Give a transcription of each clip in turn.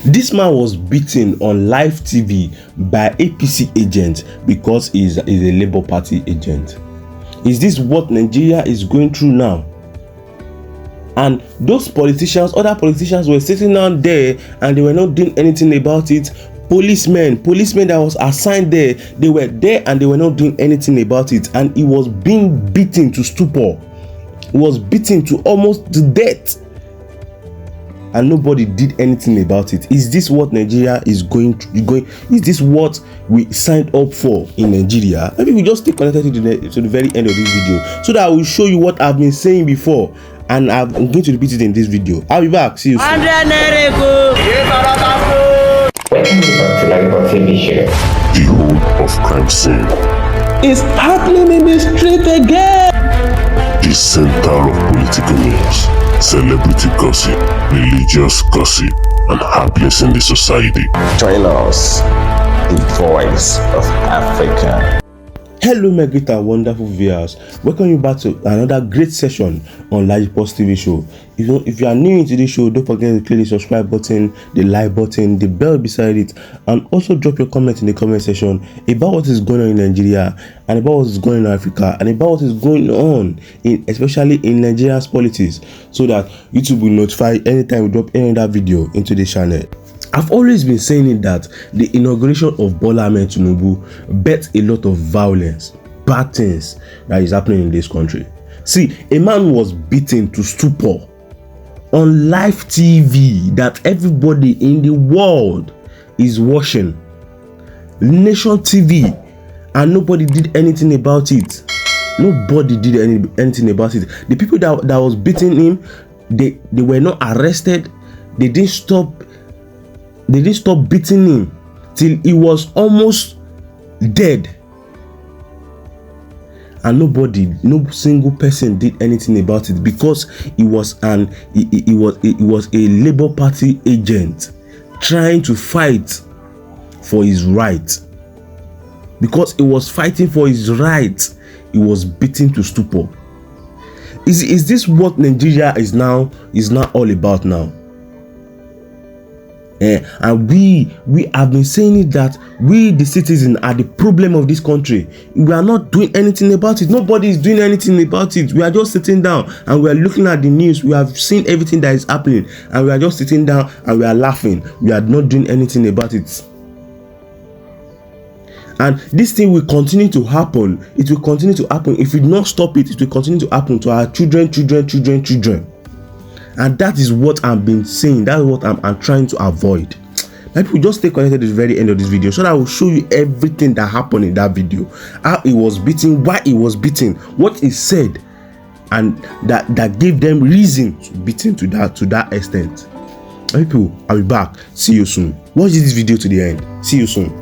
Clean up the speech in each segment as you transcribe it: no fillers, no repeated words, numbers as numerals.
This man was beaten on live TV by APC agent because he's a Labour Party agent. Is this what Nigeria is going through now? And those politicians, other politicians were sitting down there and they were not doing anything about it. Policemen that was assigned there, they were there and they were not doing anything about it. And he was being beaten to stupor. He was beaten to almost to death. And nobody did anything about it. Is this what Nigeria is going? Is this what we signed up for in Nigeria? Maybe we just stay connected to the very end of this video, so that I will show you what I've been saying before, and I'm going to repeat it in this video. I'll be back. See you soon. Welcome to LAJUPOG TV show. The whole of crime scene It's happening in the street again. the center of political news, celebrity gossip, religious gossip, and happenings in the society. Join us, the voice of Africa. Hello my great and wonderful viewers, welcome you back to another great session on LAJUPOG TV show. If you are new into this show, don't forget to click the subscribe button, the like button, the bell beside it, and also drop your comment in the comment section about what is going on in Nigeria, and about what is going on in Africa, and about what is going on especially in Nigeria's politics, so that YouTube will notify anytime we drop any other video into the channel. I've always been saying it that the inauguration of Bola Ahmed Tinubu bet a lot of violence, bad things that is happening in this country. See, a man was beaten to stupor on live TV that everybody in the world is watching. Nation TV, and nobody did anything about it. Nobody did anything about it. The people that was beating him, they were not arrested. They didn't stop beating him till he was almost dead, and no single person did anything about it, because he was a Labour Party agent trying to fight for his right. Because he was fighting for his right, he was beaten to stupor. Is this what Nigeria is now all about now? And we have been saying it that we, the citizens, are the problem of this country. We are not doing anything about it. Nobody is doing anything about it. We are just sitting down and we are looking at the news. We have seen everything that is happening, and we are just sitting down and we are laughing. We are not doing anything about it. And this thing will continue to happen. It will continue to happen. If we do not stop it, it will continue to happen to our children. And that is what I've been saying. That's what I'm trying to avoid. Like, people just stay connected to the very end of this video, so that I will show you everything that happened in that video. How he was beaten, why he was beaten, what he said, and that gave them reason to beat him to that extent. People, I'll be back. See you soon. Watch this video to the end. See you soon.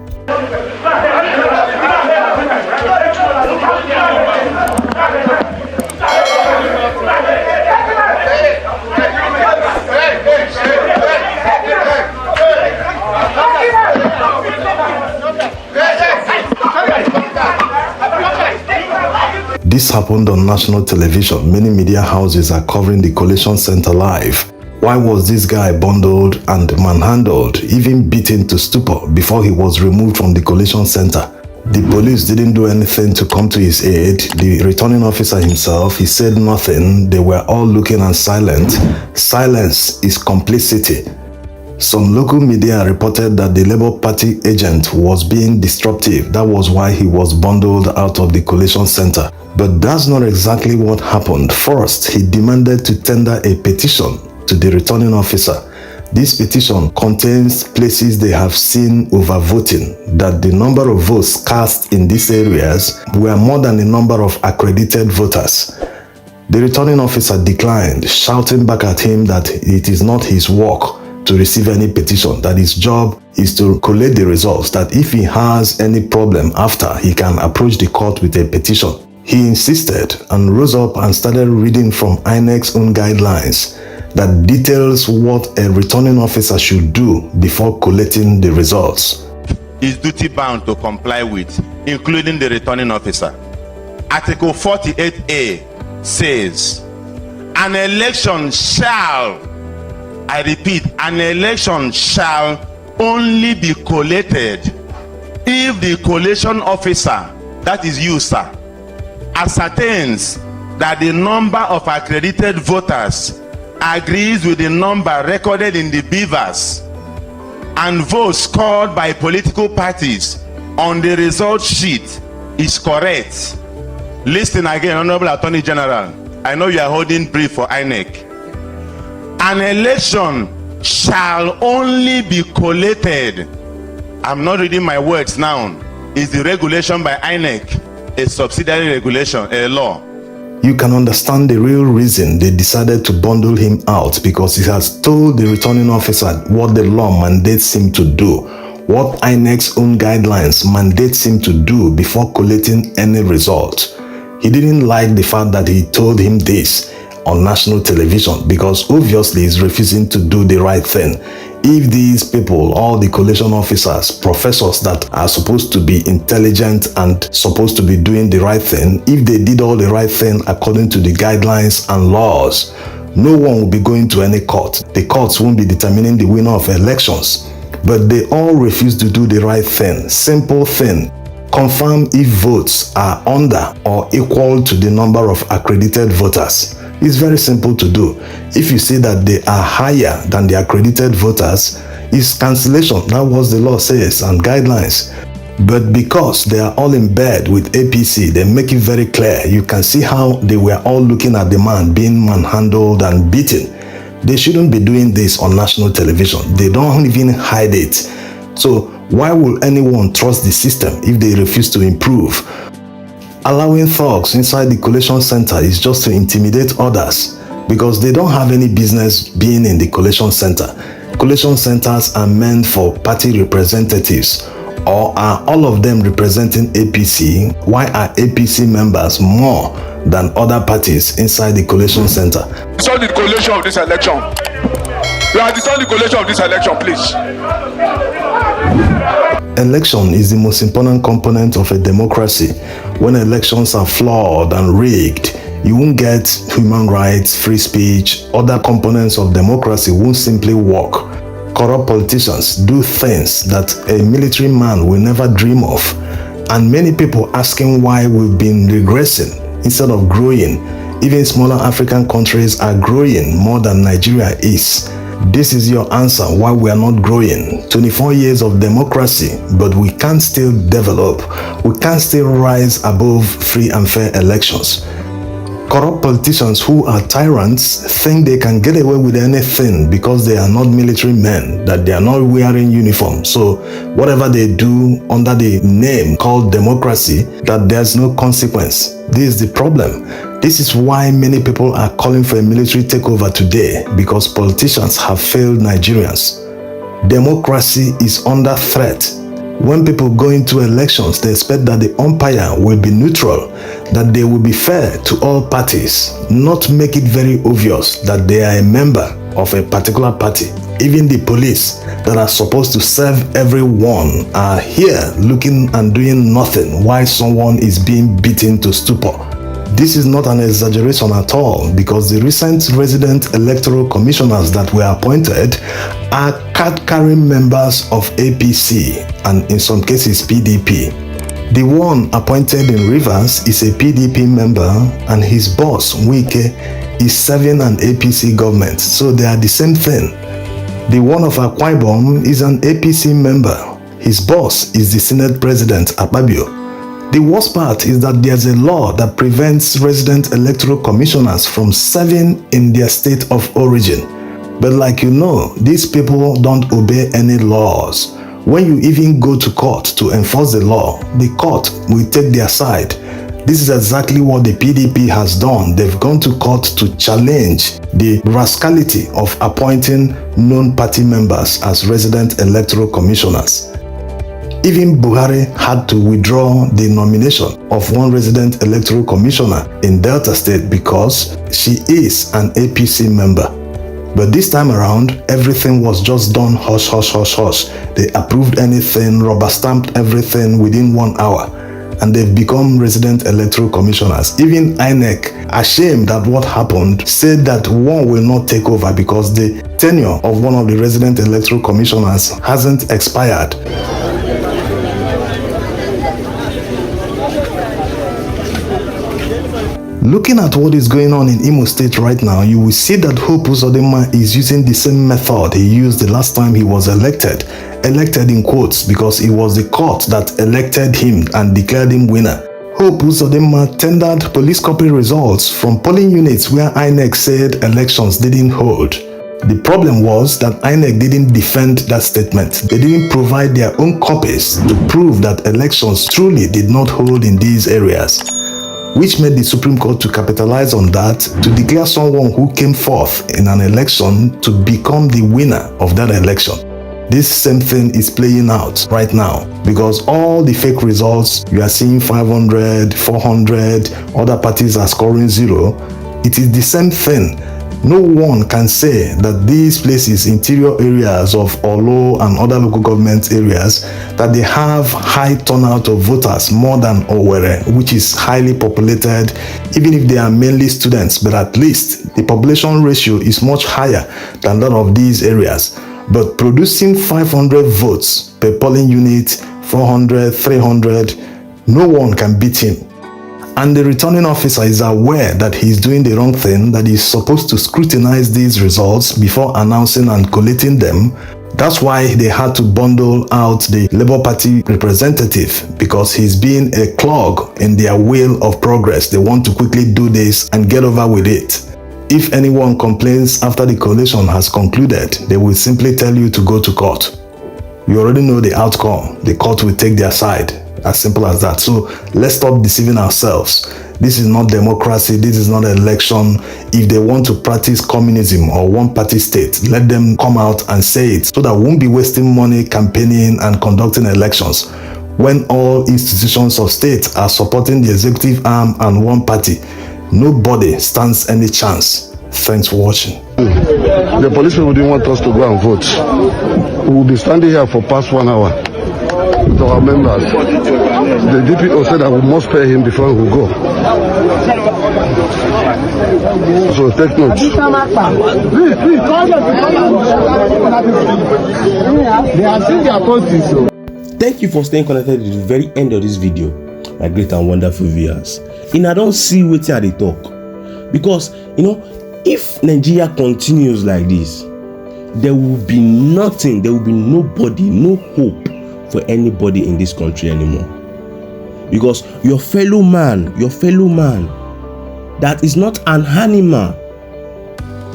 This happened on national television. Many media houses are covering the collation center live. Why was this guy bundled and manhandled, even beaten to stupor before he was removed from the collation center? The police didn't do anything to come to his aid. The returning officer himself, he said nothing. They were all looking and silent. Silence is complicity. Some local media reported that the Labour Party agent was being disruptive. That was why he was bundled out of the collation center. But that's not exactly what happened. First, he demanded to tender a petition to the returning officer. This petition contains places they have seen overvoting, that the number of votes cast in these areas were more than the number of accredited voters. The returning officer declined, shouting back at him that it is not his work to receive any petition, that his job is to collate the results, that if he has any problem after, he can approach the court with a petition. He insisted and rose up and started reading from INEC's own guidelines. that details what a returning officer should do before collating the results. Is duty bound to comply with, including the returning officer. Article 48A says, an election shall, I repeat, an election shall only be collated if the collation officer, that is you, sir, ascertains that the number of accredited voters agrees with the number recorded in the beavers and votes scored by political parties on the result sheet is correct. Listen again, Honorable Attorney General. I know you are holding brief for INEC. An election shall only be collated. I'm not reading my words now. Is the regulation by INEC a subsidiary regulation, a law? You can understand the real reason they decided to bundle him out, because he has told the returning officer what the law mandates him to do, what INEC's own guidelines mandates him to do before collating any result. He didn't like the fact that he told him this on national television, because obviously he's refusing to do the right thing. If these people, all the collation officers, professors that are supposed to be intelligent and supposed to be doing the right thing, if they did all the right thing according to the guidelines and laws, no one will be going to any court. The courts won't be determining the winner of elections. But they all refuse to do the right thing. Simple thing. Confirm if votes are under or equal to the number of accredited voters. It's very simple to do. If you say that they are higher than the accredited voters, it's cancellation. That's what the law says and guidelines. But because they are all in bed with APC, they make it very clear. You can see how they were all looking at the man being manhandled and beaten. They shouldn't be doing this on national television. They don't even hide it. So why will anyone trust the system if they refuse to improve? Allowing thugs inside the collation center is just to intimidate others, because they don't have any business being in the collation center. Collation centers are meant for party representatives, or are all of them representing APC? Why are APC members more than other parties inside the collation center? Destroy the collation of this election. We are destroying the collation of this election, please. Election is the most important component of a democracy. When elections are flawed and rigged, you won't get human rights, free speech, other components of democracy won't simply work. Corrupt politicians do things that a military man will never dream of. And many people asking why we've been regressing instead of growing. Even smaller African countries are growing more than Nigeria is. This is your answer why we are not growing. 24 years of democracy, but we can't still develop. We can't still rise above free and fair elections. Corrupt politicians who are tyrants think they can get away with anything because they are not military men, that they are not wearing uniform. So whatever they do under the name called democracy, that there's no consequence. This is the problem. This is why many people are calling for a military takeover today, because politicians have failed Nigerians. Democracy is under threat. When people go into elections, they expect that the umpire will be neutral, that they will be fair to all parties, not make it very obvious that they are a member of a particular party. Even the police that are supposed to serve everyone are here looking and doing nothing while someone is being beaten to stupor. This is not an exaggeration at all, because the recent resident electoral commissioners that were appointed are card-carrying members of APC and in some cases PDP. The one appointed in Rivers is a PDP member and his boss, Wike, is serving an APC government, so they are the same thing. The one of Akwa Ibom is an APC member. His boss is the Senate President, Akpabio. The worst part is that there's a law that prevents resident electoral commissioners from serving in their state of origin. But like you know, these people don't obey any laws. When you even go to court to enforce the law, the court will take their side. This is exactly what the PDP has done. They've gone to court to challenge the rascality of appointing known party members as resident electoral commissioners. Even Buhari had to withdraw the nomination of one resident electoral commissioner in Delta State because she is an APC member. But this time around, everything was just done hush, hush, hush, hush. They approved anything, rubber stamped everything within 1 hour. And they've become resident electoral commissioners. Even INEC, ashamed at what happened, said that one will not take over because the tenure of one of the resident electoral commissioners hasn't expired. Looking at what is going on in Imo State right now, you will see that Hope Uzodinma is using the same method he used the last time he was elected. Elected in quotes because it was the court that elected him and declared him winner. Hope Uzodinma tendered police copy results from polling units where INEC said elections didn't hold. The problem was that INEC didn't defend that statement. They didn't provide their own copies to prove that elections truly did not hold in these areas, which made the Supreme Court to capitalize on that to declare someone who came forth in an election to become the winner of that election. This same thing is playing out right now because all the fake results, you are seeing 500, 400, other parties are scoring 0. It is the same thing. No one can say that these places, interior areas of Olo and other local government areas, that they have high turnout of voters more than Owerri, which is highly populated, even if they are mainly students, but at least the population ratio is much higher than that of these areas. But producing 500 votes per polling unit, 400, 300, no one can beat him. And the returning officer is aware that he is doing the wrong thing, that he is supposed to scrutinize these results before announcing and collating them. That's why they had to bundle out the Labour Party representative, because he's been a clog in their wheel of progress. They want to quickly do this and get over with it. If anyone complains after the collation has concluded, they will simply tell you to go to court. You already know the outcome. The court will take their side. As simple as that. So let's stop deceiving ourselves. This is not democracy. This is not an election. If they want to practice communism or one-party state, let them come out and say it so that we won't be wasting money campaigning and conducting elections when all institutions of state are supporting the executive arm and one party. Nobody stands any chance. Thanks for watching. The police people didn't want us to go and vote. We will be standing here for past 1 hour with our members. The DPO said that we must pay him before we go. So take note. They have seen their policies. Thank you for staying connected to the very end of this video, my great and wonderful viewers. And I don't see wetin I dey talk, because if Nigeria continues like this, there will be nothing, there will be nobody, no hope for anybody in this country anymore. Because your fellow man that is not an animal,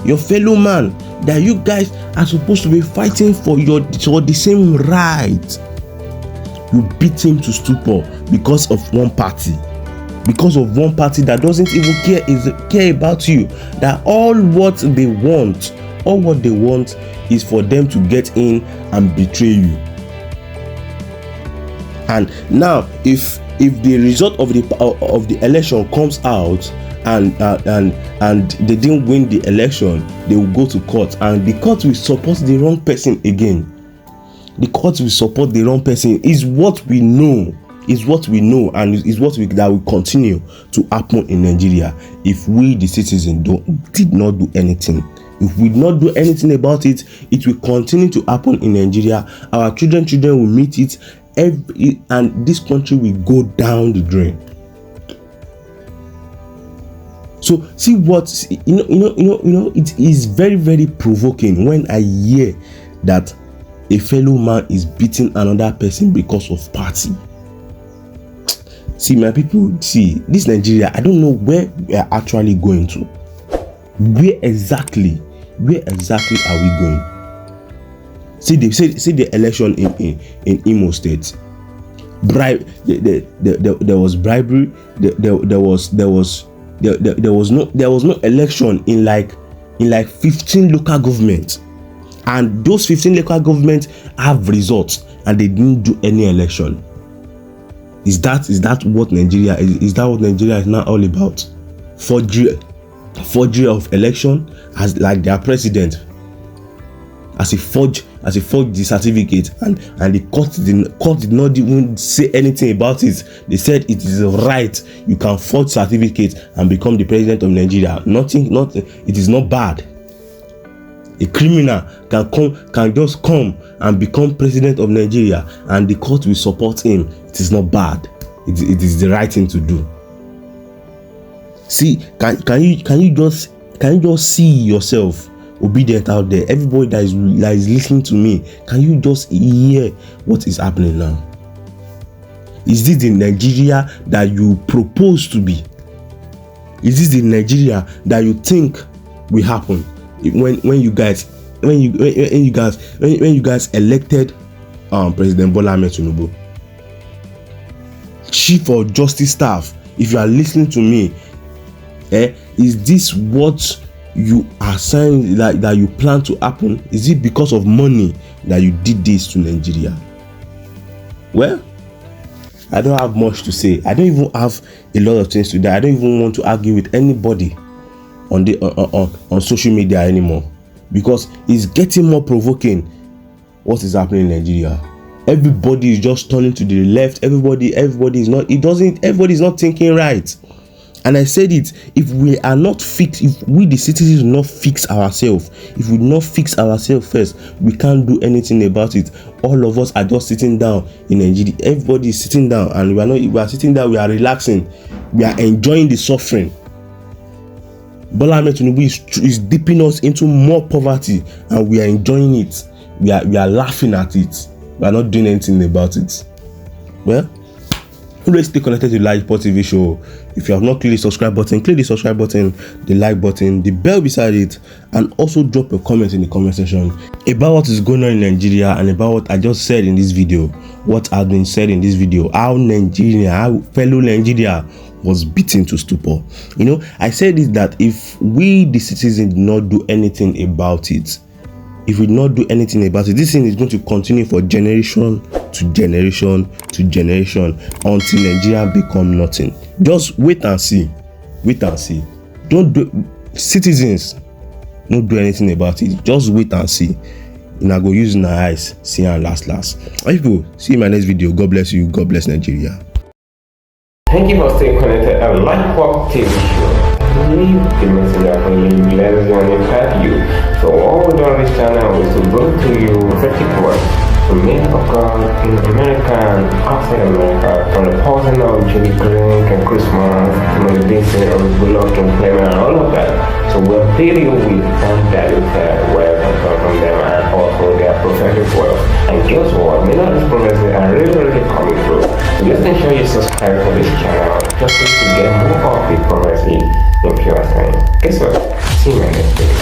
your fellow man that you guys are supposed to be fighting for the same right, you beat him to stupor because of one party. Because of one party that doesn't even care about you. That all what they want is for them to get in and betray you. And now, if the result of the election comes out and they didn't win the election, they will go to court, and the court will support the wrong person again. The court will support the wrong person. Is what we know, and is what that will continue to happen in Nigeria if we, the citizens, did not do anything. If we not do anything about it, it will continue to happen in Nigeria. Our children will meet it, and this country will go down the drain. So see what it is very, very provoking when I hear that a fellow man is beating another person because of party. See, my people, see, this Nigeria, I don't know where we are actually going to. Where exactly are we going? See the election in Imo State. There was bribery. There was no election in like 15 local governments, and those 15 local governments have results, and they didn't do any election. Is that what Nigeria is? Is that what Nigeria is now all about? Forgery forgery of election as like their president, as he forged the certificate, and the court did not even say anything about it. They said it is a right, you can forge certificate and become the president of Nigeria. It is not bad. A criminal can just come and become president of Nigeria, and the court will support him. It is not bad. It is the right thing to do. See, can you just see yourself obedient out there? Everybody that is listening to me, can you just hear what is happening now? Is this the Nigeria that you propose to be? Is this the Nigeria that you think will happen when you guys elected President Bola Ahmed Tinubu? Chief of Justice Staff, if you are listening to me, is this what you are saying that you plan to happen? Is it because of money that you did this to Nigeria? Well, I don't have much to say. I don't even have a lot of things to do. I don't even want to argue with anybody on social media anymore, because it's getting more provoking what is happening in Nigeria. Everybody is just turning to the left. Everybody is not thinking right. And I said it, if we are not fixed, if we the citizens do not fix ourselves, if we not fix ourselves first, we can't do anything about it. All of us are just sitting down in Nigeria. Everybody is sitting down, and we are sitting down, we are relaxing, we are enjoying the suffering. Bola Ahmed Tinubu is dipping us into more poverty, and we are enjoying it. We are laughing at it. We are not doing anything about it. Well, always stay connected to LAJUPOG TV show. If you have not clicked the subscribe button, click the subscribe button, the like button, the bell beside it, and also drop a comment in the comment section about what is going on in Nigeria and about what I just said in this video, what has been said in this video, how fellow Nigeria was beaten to stupor. You know, I said it that if we the citizens did not do anything about it, this thing is going to continue for generation to generation to generation until Nigeria become nothing. Just wait and see. Citizens don't do anything about it. Just wait and see. You know, go use my eyes, see and last. People, see you in my next video. God bless you. God bless Nigeria. Thank you for staying connected at LAJUPOG TV show. Leave the message up and let us know and help you. So all we do on this channel is to bring to you prophetic words from men of God in America and outside America, from the person of Julie Green and Christmas to the Vincent of Bullock and Clement and all of that. So we'll fill you with some diluted words and come from them, and also their prophetic words. And guess what? Many of these prophecies are really coming through. So just ensure you subscribe to this channel just to get more of the prophecy in pure time. Guess what? See you in my next video.